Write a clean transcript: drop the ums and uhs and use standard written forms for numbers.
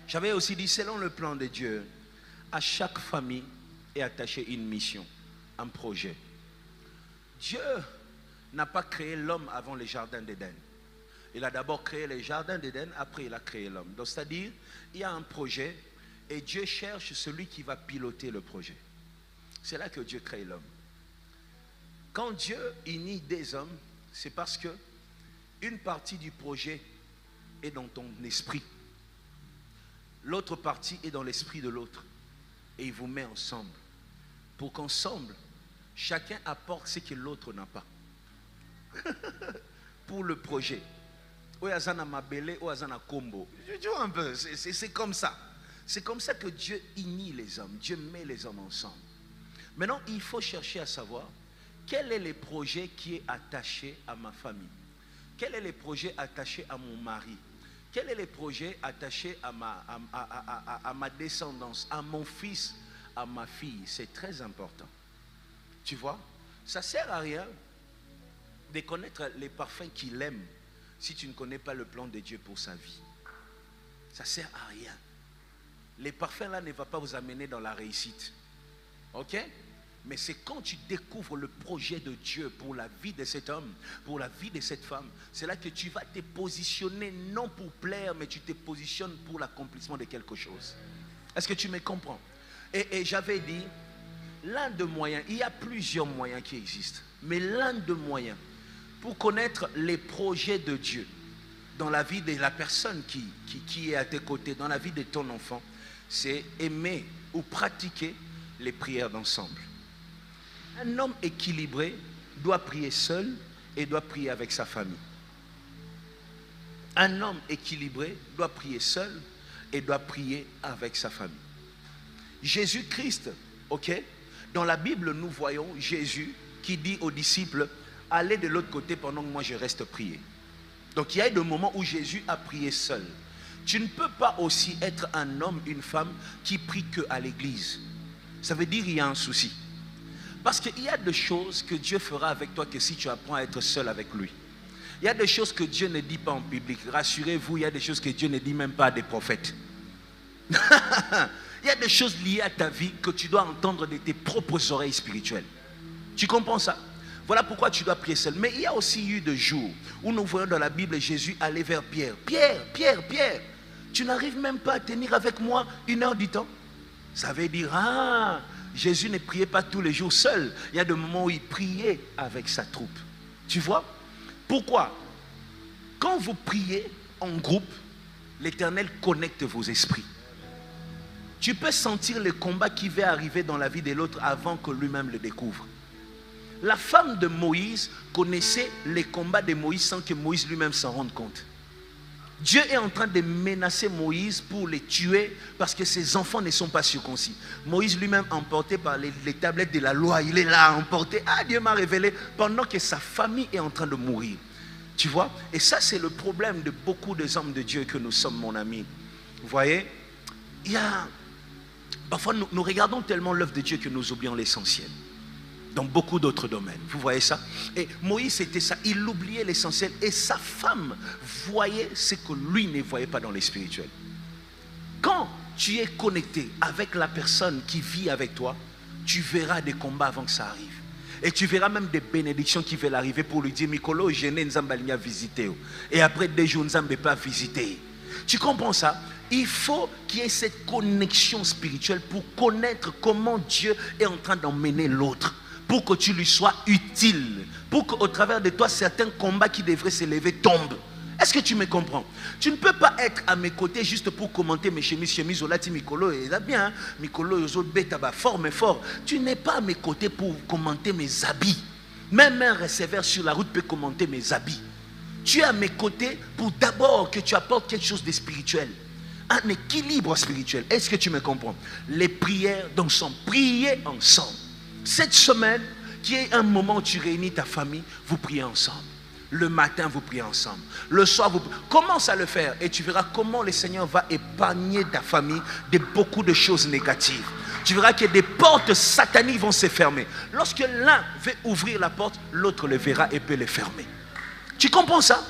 J'avais aussi dit, selon le plan de Dieu, à chaque famille est attachée une mission, un projet. Dieu n'a pas créé l'homme avant le jardin d'Éden. Il a d'abord créé le jardin d'Éden, après il a créé l'homme. Donc c'est-à-dire, il y a un projet et Dieu cherche celui qui va piloter le projet. C'est là que Dieu crée l'homme. Quand Dieu unit des hommes, c'est parce que une partie du projet est dans ton esprit. L'autre partie est dans l'esprit de l'autre. Et il vous met ensemble. Pour qu'ensemble, chacun apporte ce que l'autre n'a pas. Pour le projet. Oyazana Mabele, Oyazana Kombo. Tu vois un peu, c'est comme ça. C'est comme ça que Dieu unit les hommes. Dieu met les hommes ensemble. Maintenant, il faut chercher à savoir quel est le projet qui est attaché à ma famille. Quel est le projet attaché à mon mari. Quel est le projet attaché à ma descendance, à mon fils, à ma fille. C'est très important. Tu vois, ça ne sert à rien de connaître les parfums qu'il aime si tu ne connais pas le plan de Dieu pour sa vie. Ça ne sert à rien. Les parfums là ne vont pas vous amener dans la réussite. Ok? Mais c'est quand tu découvres le projet de Dieu pour la vie de cet homme, pour la vie de cette femme, c'est là que tu vas te positionner non pour plaire, mais tu te positionnes pour l'accomplissement de quelque chose. Est-ce que tu me comprends? Et j'avais dit, l'un des moyens, il y a plusieurs moyens qui existent, mais l'un des moyens pour connaître les projets de Dieu dans la vie de la personne qui est à tes côtés, dans la vie de ton enfant, c'est aimer ou pratiquer les prières d'ensemble. Un homme équilibré doit prier seul et doit prier avec sa famille. Un homme équilibré doit prier seul et doit prier avec sa famille. Jésus-Christ, ok? Dans la Bible, nous voyons Jésus qui dit aux disciples, allez de l'autre côté pendant que moi je reste prier. Donc il y a des moments où Jésus a prié seul. Tu ne peux pas aussi être un homme, une femme qui prie que à l'église. Ça veut dire qu'il y a un souci. Parce qu'il y a des choses que Dieu fera avec toi que si tu apprends à être seul avec lui. Il y a des choses que Dieu ne dit pas en public. Rassurez-vous, il y a des choses que Dieu ne dit même pas à des prophètes. Il y a des choses liées à ta vie que tu dois entendre de tes propres oreilles spirituelles. Tu comprends ça? Voilà pourquoi tu dois prier seul. Mais il y a aussi eu des jours où nous voyons dans la Bible Jésus aller vers Pierre. Pierre, tu n'arrives même pas à tenir avec moi 1 heure du temps. Ça veut dire, Jésus ne priait pas tous les jours seul. Il y a des moments où il priait avec sa troupe. Tu vois? Pourquoi? Quand vous priez en groupe, l'Éternel connecte vos esprits. Tu peux sentir le combat qui va arriver dans la vie de l'autre avant que lui-même le découvre. La femme de Moïse connaissait les combats de Moïse sans que Moïse lui-même s'en rende compte. Dieu est en train de menacer Moïse pour les tuer parce que ses enfants ne sont pas circoncis. Moïse lui-même, emporté par les tablettes de la loi, il est là, emporté. Dieu m'a révélé pendant que sa famille est en train de mourir. Tu vois? Et ça, c'est le problème de beaucoup des hommes de Dieu que nous sommes, mon ami. Vous voyez? Parfois, nous regardons tellement l'œuvre de Dieu que nous oublions l'essentiel. Dans beaucoup d'autres domaines. Vous voyez ça? Et Moïse, c'était ça. Il oubliait l'essentiel. Et sa femme voyait ce que lui ne voyait pas dans les spirituels. Quand tu es connecté avec la personne qui vit avec toi, tu verras des combats avant que ça arrive. Et tu verras même des bénédictions qui veulent arriver pour lui dire, Mikolo, je n'ai pas visité. Et après 2 jours, nous n'avons pas visité. Tu comprends ça? Il faut qu'il y ait cette connexion spirituelle pour connaître comment Dieu est en train d'emmener l'autre. Pour que tu lui sois utile. Pour qu'au travers de toi, certains combats qui devraient s'élever tombent. Est-ce que tu me comprends? Tu ne peux pas être à mes côtés juste pour commenter mes chemises. Olati Mikolo, et là bien, Mikolo, fort mais fort. Tu n'es pas à mes côtés pour commenter mes habits. Même un receveur sur la route peut commenter mes habits. Tu es à mes côtés pour d'abord que tu apportes quelque chose de spirituel. Un équilibre spirituel. Est-ce que tu me comprends? Les prières d'ensemble. Priez ensemble. Cette semaine, qui est un moment où tu réunis ta famille, vous priez ensemble. Le matin, vous priez ensemble. Le soir, vous commence à le faire et tu verras comment le Seigneur va épargner ta famille de beaucoup de choses négatives. Tu verras que des portes sataniques vont se fermer. Lorsque l'un veut ouvrir la porte, l'autre le verra et peut le fermer. Tu comprends ça?